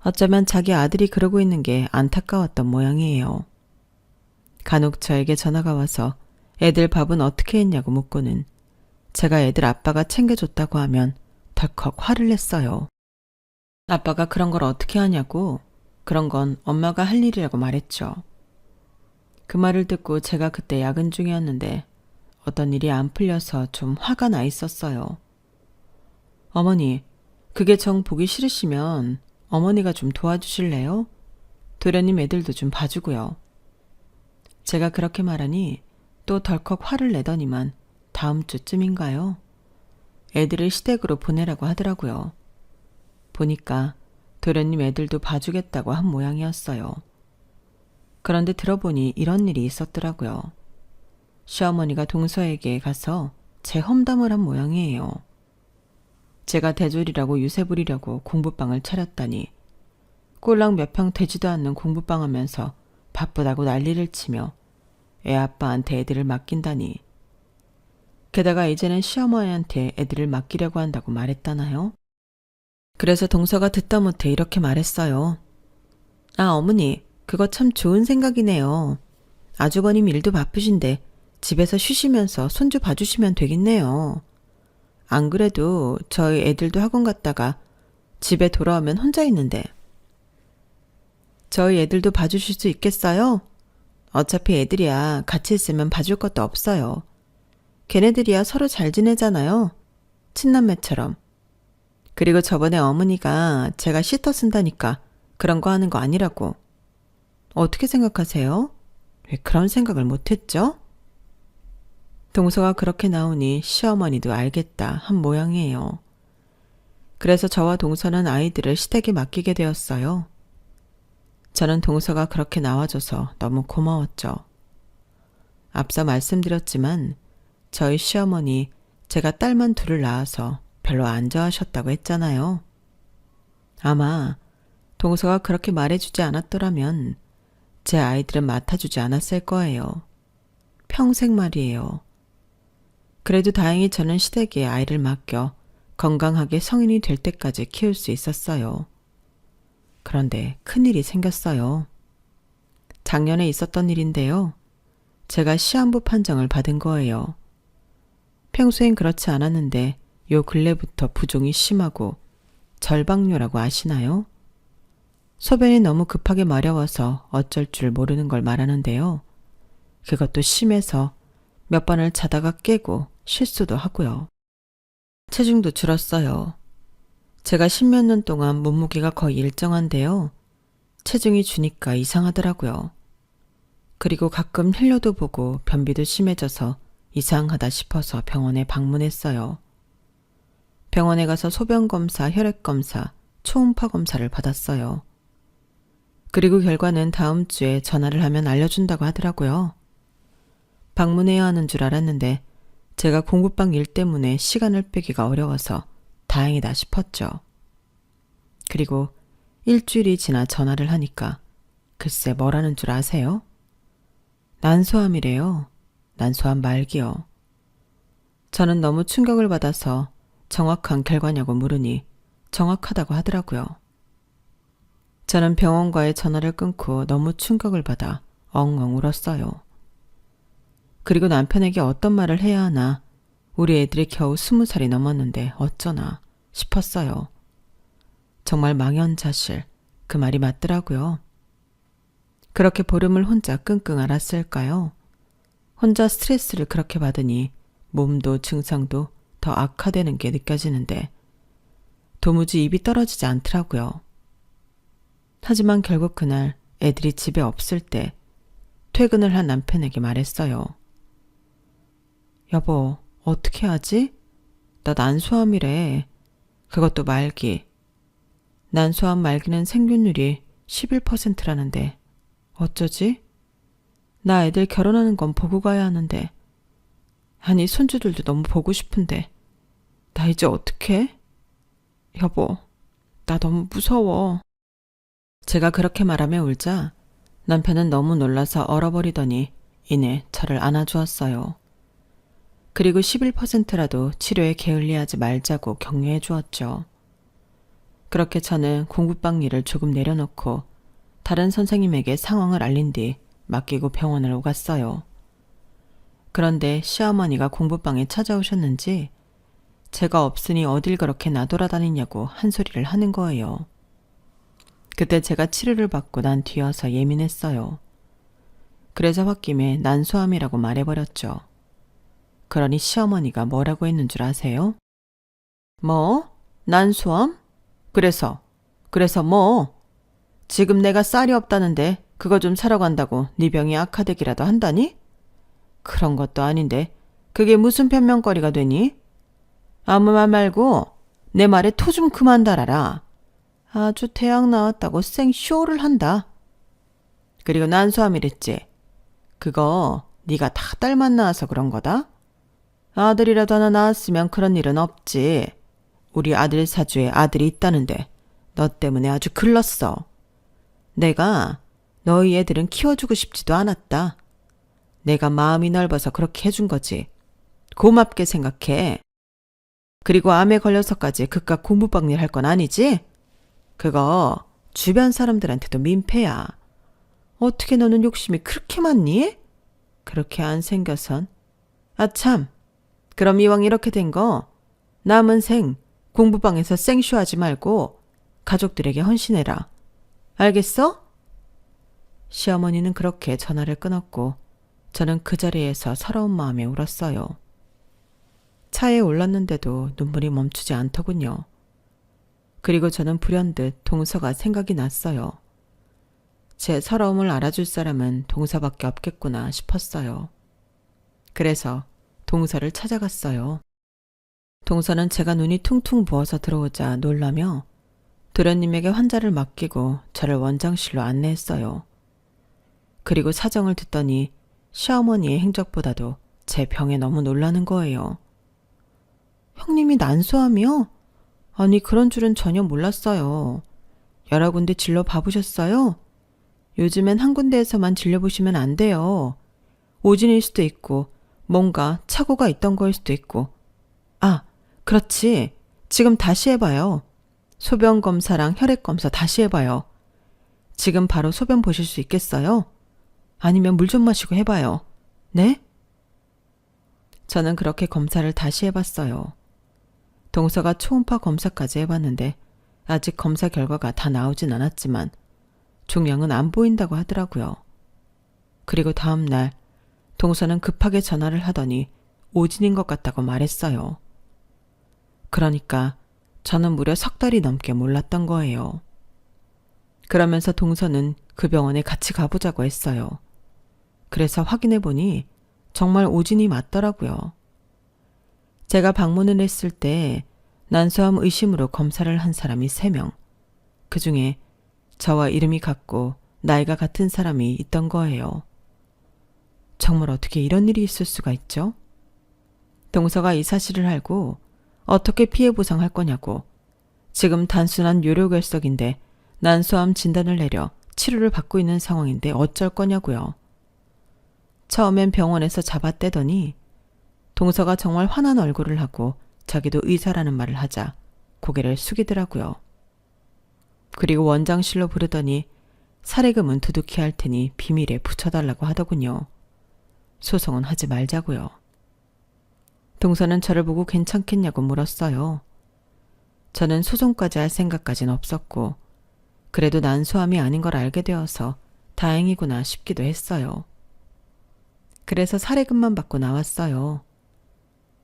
어쩌면 자기 아들이 그러고 있는 게 안타까웠던 모양이에요. 간혹 저에게 전화가 와서 애들 밥은 어떻게 했냐고 묻고는 제가 애들 아빠가 챙겨줬다고 하면 덜컥 화를 냈어요. 아빠가 그런 걸 어떻게 하냐고. 그런 건 엄마가 할 일이라고 말했죠. 그 말을 듣고 제가 그때 야근 중이었는데 어떤 일이 안 풀려서 좀 화가 나 있었어요. 어머니, 그게 정 보기 싫으시면 어머니가 좀 도와주실래요? 도련님 애들도 좀 봐주고요. 제가 그렇게 말하니 또 덜컥 화를 내더니만 다음 주쯤인가요? 애들을 시댁으로 보내라고 하더라고요. 보니까 도련님 애들도 봐주겠다고 한 모양이었어요. 그런데 들어보니 이런 일이 있었더라고요. 시어머니가 동서에게 가서 제 험담을 한 모양이에요. 제가 대졸이라고 유세 부리려고 공부방을 차렸다니 꼴랑 몇 평 되지도 않는 공부방 하면서 바쁘다고 난리를 치며 애 아빠한테 애들을 맡긴다니. 게다가 이제는 시어머니한테 애들을 맡기려고 한다고 말했다나요? 그래서 동서가 듣다 못해 이렇게 말했어요. 아, 어머니, 그거 참 좋은 생각이네요. 아주버님 일도 바쁘신데 집에서 쉬시면서 손주 봐주시면 되겠네요. 안 그래도 저희 애들도 학원 갔다가 집에 돌아오면 혼자 있는데. 저희 애들도 봐주실 수 있겠어요? 어차피 애들이야 같이 있으면 봐줄 것도 없어요. 걔네들이야 서로 잘 지내잖아요. 친남매처럼. 그리고 저번에 어머니가 제가 시터 쓴다니까 그런 거 하는 거 아니라고. 어떻게 생각하세요? 왜 그런 생각을 못했죠? 동서가 그렇게 나오니 시어머니도 알겠다 한 모양이에요. 그래서 저와 동서는 아이들을 시댁에 맡기게 되었어요. 저는 동서가 그렇게 나와줘서 너무 고마웠죠. 앞서 말씀드렸지만 저희 시어머니 제가 딸만 둘을 낳아서 별로 안 좋아하셨다고 했잖아요. 아마 동서가 그렇게 말해주지 않았더라면 제 아이들은 맡아주지 않았을 거예요. 평생 말이에요. 그래도 다행히 저는 시댁에 아이를 맡겨 건강하게 성인이 될 때까지 키울 수 있었어요. 그런데 큰일이 생겼어요. 작년에 있었던 일인데요. 제가 시한부 판정을 받은 거예요. 평소엔 그렇지 않았는데 요 근래부터 부종이 심하고 절박뇨라고 아시나요? 소변이 너무 급하게 마려워서 어쩔 줄 모르는 걸 말하는데요. 그것도 심해서 몇 번을 자다가 깨고 실수도 하고요. 체중도 줄었어요. 제가 십몇 년 동안 몸무게가 거의 일정한데요. 체중이 주니까 이상하더라고요. 그리고 가끔 헬려도 보고 변비도 심해져서 이상하다 싶어서 병원에 방문했어요. 병원에 가서 소변검사, 혈액검사, 초음파 검사를 받았어요. 그리고 결과는 다음 주에 전화를 하면 알려준다고 하더라고요. 방문해야 하는 줄 알았는데 제가 공부방 일 때문에 시간을 빼기가 어려워서 다행이다 싶었죠. 그리고 일주일이 지나 전화를 하니까 글쎄 뭐라는 줄 아세요? 난소암이래요. 난소암 말기요. 저는 너무 충격을 받아서 정확한 결과냐고 물으니 정확하다고 하더라고요. 저는 병원과의 전화를 끊고 너무 충격을 받아 엉엉 울었어요. 그리고 남편에게 어떤 말을 해야 하나, 우리 애들이 겨우 20살이 넘었는데 어쩌나 싶었어요. 정말 망연자실, 그 말이 맞더라고요. 그렇게 보름을 혼자 끙끙 앓았을까요? 혼자 스트레스를 그렇게 받으니 몸도 증상도 더 악화되는 게 느껴지는데 도무지 입이 떨어지지 않더라고요. 하지만 결국 그날 애들이 집에 없을 때 퇴근을 한 남편에게 말했어요. 여보, 어떻게 하지? 나 난소암이래. 그것도 말기. 난소암 말기는 생존율이 11%라는데 어쩌지? 나 애들 결혼하는 건 보고 가야 하는데. 아니, 손주들도 너무 보고 싶은데. 나 이제 어떡해? 여보, 나 너무 무서워. 제가 그렇게 말하며 울자 남편은 너무 놀라서 얼어버리더니 이내 저를 안아주었어요. 그리고 11%라도 치료에 게을리하지 말자고 격려해 주었죠. 그렇게 저는 공부방 일을 조금 내려놓고 다른 선생님에게 상황을 알린 뒤 맡기고 병원을 오갔어요. 그런데 시어머니가 공부방에 찾아오셨는지 제가 없으니 어딜 그렇게 나돌아다니냐고 한 소리를 하는 거예요. 그때 제가 치료를 받고 난 뒤여서 예민했어요. 그래서 홧김에 난소암이라고 말해버렸죠. 그러니 시어머니가 뭐라고 했는 줄 아세요? 뭐? 난소암? 그래서 뭐? 지금 내가 쌀이 없다는데 그거 좀 사러 간다고 네 병이 악화되기라도 한다니? 그런 것도 아닌데 그게 무슨 변명거리가 되니? 아무 말 말고 내 말에 토 좀 그만 달아라. 아주 대학 나왔다고 생쇼를 한다. 그리고 난소암이랬지. 그거 네가 다 딸만 낳아서 그런 거다? 아들이라도 하나 낳았으면 그런 일은 없지. 우리 아들 사주에 아들이 있다는데 너 때문에 아주 글렀어. 내가 너희 애들은 키워주고 싶지도 않았다. 내가 마음이 넓어서 그렇게 해준 거지. 고맙게 생각해. 그리고 암에 걸려서까지 그깟 공부방일 할 건 아니지? 그거 주변 사람들한테도 민폐야. 어떻게 너는 욕심이 그렇게 많니? 그렇게 안 생겨선. 아참, 그럼 이왕 이렇게 된 거 남은 생 공부방에서 생쇼하지 말고 가족들에게 헌신해라. 알겠어? 시어머니는 그렇게 전화를 끊었고 저는 그 자리에서 서러운 마음에 울었어요. 차에 올랐는데도 눈물이 멈추지 않더군요. 그리고 저는 불현듯 동서가 생각이 났어요. 제 서러움을 알아줄 사람은 동서밖에 없겠구나 싶었어요. 그래서 동서를 찾아갔어요. 동서는 제가 눈이 퉁퉁 부어서 들어오자 놀라며 도련님에게 환자를 맡기고 저를 원장실로 안내했어요. 그리고 사정을 듣더니 시어머니의 행적보다도 제 병에 너무 놀라는 거예요. 형님이 난소암이요? 아니 그런 줄은 전혀 몰랐어요. 여러 군데 질러 봐보셨어요? 요즘엔 한 군데에서만 질려보시면 안 돼요. 오진일 수도 있고 뭔가 착오가 있던 거일 수도 있고. 아, 그렇지. 지금 다시 해봐요. 소변 검사랑 혈액 검사 다시 해봐요. 지금 바로 소변 보실 수 있겠어요? 아니면 물 좀 마시고 해봐요. 네? 저는 그렇게 검사를 다시 해봤어요. 동서가 초음파 검사까지 해봤는데 아직 검사 결과가 다 나오진 않았지만 종양은 안 보인다고 하더라고요. 그리고 다음 날 동서는 급하게 전화를 하더니 오진인 것 같다고 말했어요. 그러니까 저는 무려 석 달이 넘게 몰랐던 거예요. 그러면서 동서는 그 병원에 같이 가보자고 했어요. 그래서 확인해보니 정말 오진이 맞더라고요. 제가 방문을 했을 때 난소암 의심으로 검사를 한 사람이 3명. 그중에 저와 이름이 같고 나이가 같은 사람이 있던 거예요. 정말 어떻게 이런 일이 있을 수가 있죠? 동서가 이 사실을 알고 어떻게 피해 보상할 거냐고. 지금 단순한 요료결석인데 난소암 진단을 내려 치료를 받고 있는 상황인데 어쩔 거냐고요. 처음엔 병원에서 잡아떼더니 동서가 정말 화난 얼굴을 하고 자기도 의사라는 말을 하자 고개를 숙이더라고요. 그리고 원장실로 부르더니 사례금은 두둑히 할 테니 비밀에 붙여달라고 하더군요. 소송은 하지 말자고요. 동서는 저를 보고 괜찮겠냐고 물었어요. 저는 소송까지 할 생각까진 없었고 그래도 난소암이 아닌 걸 알게 되어서 다행이구나 싶기도 했어요. 그래서 사례금만 받고 나왔어요.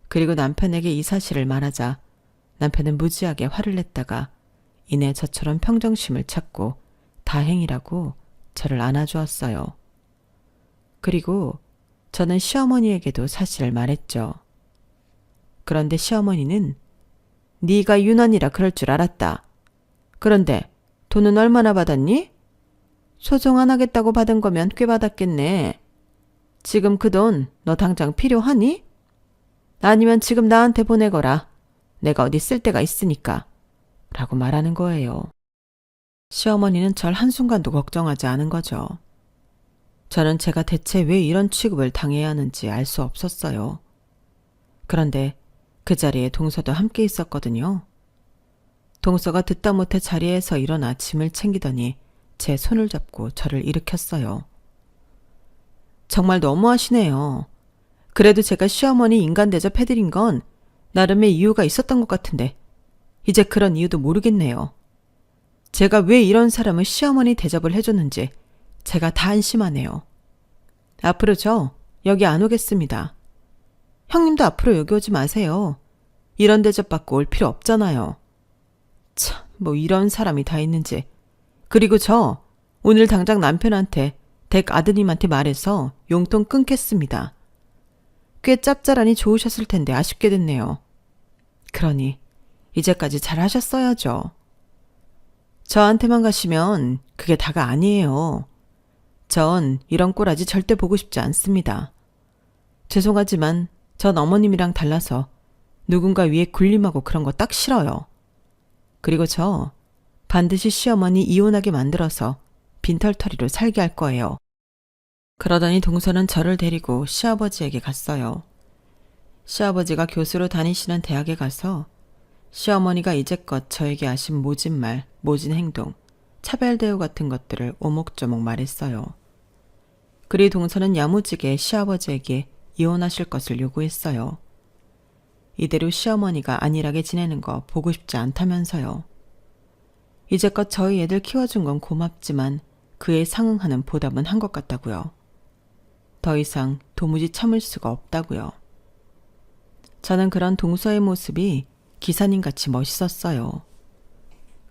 그리고 남편에게 이 사실을 말하자 남편은 무지하게 화를 냈다가 이내 저처럼 평정심을 찾고 다행이라고 저를 안아주었어요. 그리고 저는 시어머니에게도 사실을 말했죠. 그런데 시어머니는 네가 유난이라 그럴 줄 알았다. 그런데 돈은 얼마나 받았니? 소송 안 하겠다고 받은 거면 꽤 받았겠네. 지금 그 돈 너 당장 필요하니? 아니면 지금 나한테 보내거라. 내가 어디 쓸 데가 있으니까. 라고 말하는 거예요. 시어머니는 절 한순간도 걱정하지 않은 거죠. 저는 제가 대체 왜 이런 취급을 당해야 하는지 알 수 없었어요. 그런데 그 자리에 동서도 함께 있었거든요. 동서가 듣다 못해 자리에서 일어나 짐을 챙기더니 제 손을 잡고 저를 일으켰어요. 정말 너무하시네요. 그래도 제가 시어머니 인간 대접해드린 건 나름의 이유가 있었던 것 같은데 이제 그런 이유도 모르겠네요. 제가 왜 이런 사람을 시어머니 대접을 해줬는지 제가 다 한심하네요. 앞으로 저 여기 안 오겠습니다. 형님도 앞으로 여기 오지 마세요. 이런 대접 받고 올 필요 없잖아요. 참, 뭐 이런 사람이 다 있는지. 그리고 저 오늘 당장 남편한테 댁 아드님한테 말해서 용돈 끊겠습니다. 꽤 짭짤하니 좋으셨을 텐데 아쉽게 됐네요. 그러니 이제까지 잘 하셨어야죠. 저한테만 가시면 그게 다가 아니에요. 전 이런 꼬라지 절대 보고 싶지 않습니다. 죄송하지만 전 어머님이랑 달라서 누군가 위에 군림하고 그런 거 딱 싫어요. 그리고 저 반드시 시어머니 이혼하게 만들어서 빈털터리로 살게 할 거예요. 그러더니 동서는 저를 데리고 시아버지에게 갔어요. 시아버지가 교수로 다니시는 대학에 가서 시어머니가 이제껏 저에게 하신 모진 말, 모진 행동, 차별 대우 같은 것들을 오목조목 말했어요. 그리 동서는 야무지게 시아버지에게 이혼하실 것을 요구했어요. 이대로 시어머니가 안일하게 지내는 거 보고 싶지 않다면서요. 이제껏 저희 애들 키워준 건 고맙지만 그에 상응하는 보답은 한 것 같다고요. 더 이상 도무지 참을 수가 없다고요. 저는 그런 동서의 모습이 기사님같이 멋있었어요.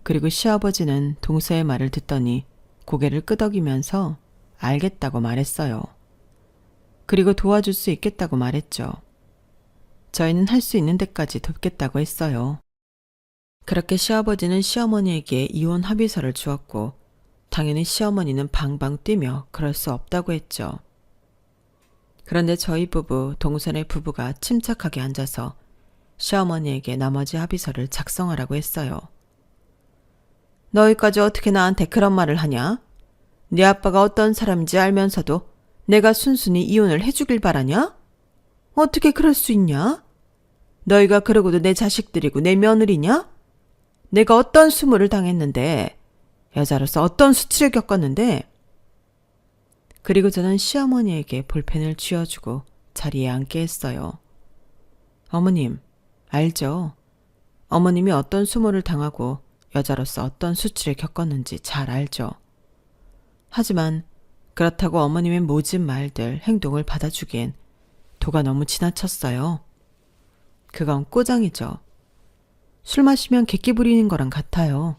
그리고 시아버지는 동서의 말을 듣더니 고개를 끄덕이면서 알겠다고 말했어요. 그리고 도와줄 수 있겠다고 말했죠. 저희는 할 수 있는 데까지 돕겠다고 했어요. 그렇게 시아버지는 시어머니에게 이혼 합의서를 주었고 당연히 시어머니는 방방 뛰며 그럴 수 없다고 했죠. 그런데 저희 부부, 동선의 부부가 침착하게 앉아서 시어머니에게 나머지 합의서를 작성하라고 했어요. 너희까지 어떻게 나한테 그런 말을 하냐? 네 아빠가 어떤 사람인지 알면서도 내가 순순히 이혼을 해주길 바라냐? 어떻게 그럴 수 있냐? 너희가 그러고도 내 자식들이고 내 며느리냐? 내가 어떤 수모를 당했는데, 여자로서 어떤 수치를 겪었는데. 그리고 저는 시어머니에게 볼펜을 쥐어주고 자리에 앉게 했어요. 어머님, 알죠? 어머님이 어떤 수모를 당하고 여자로서 어떤 수치를 겪었는지 잘 알죠. 하지만 그렇다고 어머님의 모진 말들, 행동을 받아주기엔 도가 너무 지나쳤어요. 그건 꼬장이죠. 술 마시면 객기 부리는 거랑 같아요.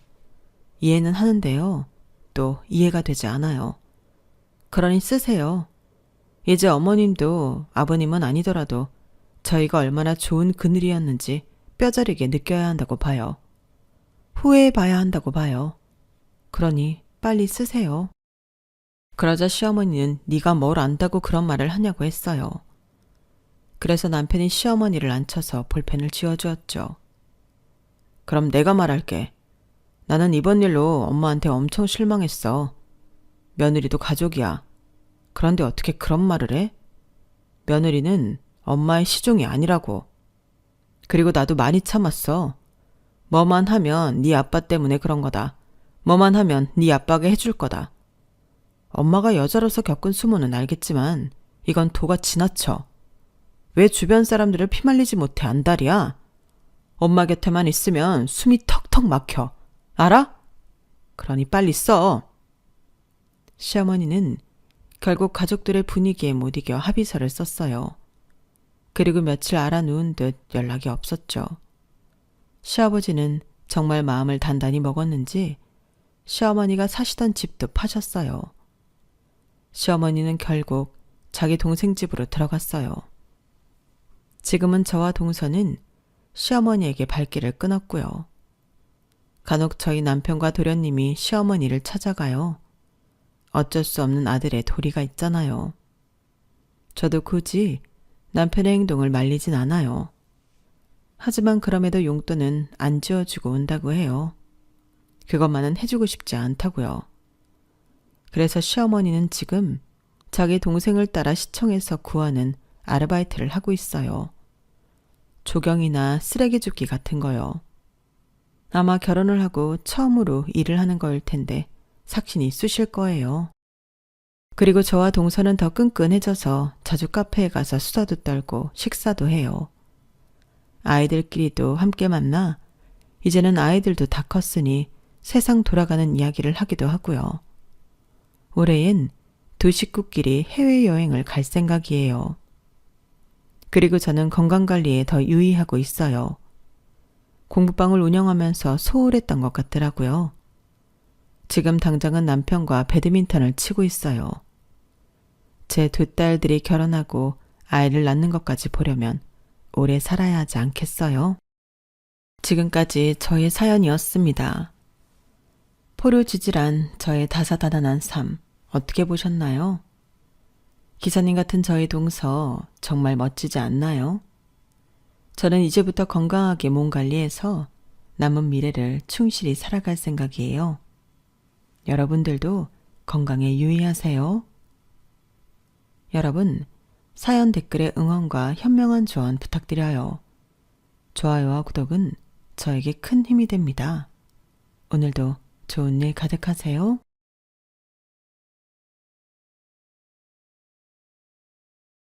이해는 하는데요. 또 이해가 되지 않아요. 그러니 쓰세요. 이제 어머님도 아버님은 아니더라도 저희가 얼마나 좋은 그늘이었는지 뼈저리게 느껴야 한다고 봐요. 후회해봐야 한다고 봐요. 그러니 빨리 쓰세요. 그러자 시어머니는 네가 뭘 안다고 그런 말을 하냐고 했어요. 그래서 남편이 시어머니를 앉혀서 볼펜을 쥐어주었죠. 그럼 내가 말할게. 나는 이번 일로 엄마한테 엄청 실망했어. 며느리도 가족이야. 그런데 어떻게 그런 말을 해? 며느리는 엄마의 시종이 아니라고. 그리고 나도 많이 참았어. 뭐만 하면 네 아빠 때문에 그런 거다. 뭐만 하면 네 아빠가 해줄 거다. 엄마가 여자로서 겪은 수모는 알겠지만 이건 도가 지나쳐. 왜 주변 사람들을 피말리지 못해 안달이야? 엄마 곁에만 있으면 숨이 턱턱 막혀. 알아? 그러니 빨리 써. 시어머니는 결국 가족들의 분위기에 못 이겨 합의서를 썼어요. 그리고 며칠 알아누운 듯 연락이 없었죠. 시아버지는 정말 마음을 단단히 먹었는지 시어머니가 사시던 집도 파셨어요. 시어머니는 결국 자기 동생 집으로 들어갔어요. 지금은 저와 동서는 시어머니에게 발길을 끊었고요. 간혹 저희 남편과 도련님이 시어머니를 찾아가요. 어쩔 수 없는 아들의 도리가 있잖아요. 저도 굳이 남편의 행동을 말리진 않아요. 하지만 그럼에도 용돈은 안 지어주고 온다고 해요. 그것만은 해주고 싶지 않다고요. 그래서 시어머니는 지금 자기 동생을 따라 시청에서 구하는 아르바이트를 하고 있어요. 조경이나 쓰레기 줍기 같은 거요. 아마 결혼을 하고 처음으로 일을 하는 거일 텐데 삭신이 쑤실 거예요. 그리고 저와 동서는 더 끈끈해져서 자주 카페에 가서 수다도 떨고 식사도 해요. 아이들끼리도 함께 만나 이제는 아이들도 다 컸으니 세상 돌아가는 이야기를 하기도 하고요. 올해엔 두 식구끼리 해외여행을 갈 생각이에요. 그리고 저는 건강관리에 더 유의하고 있어요. 공부방을 운영하면서 소홀했던 것 같더라고요. 지금 당장은 남편과 배드민턴을 치고 있어요. 제 두 딸들이 결혼하고 아이를 낳는 것까지 보려면 오래 살아야 하지 않겠어요? 지금까지 저의 사연이었습니다. 포로지질한 저의 다사다난한 삶 어떻게 보셨나요? 기사님 같은 저의 동서 정말 멋지지 않나요? 저는 이제부터 건강하게 몸 관리해서 남은 미래를 충실히 살아갈 생각이에요. 여러분들도 건강에 유의하세요. 여러분, 사연 댓글에 응원과 현명한 조언 부탁드려요. 좋아요와 구독은 저에게 큰 힘이 됩니다. 오늘도 좋은 일 가득하세요.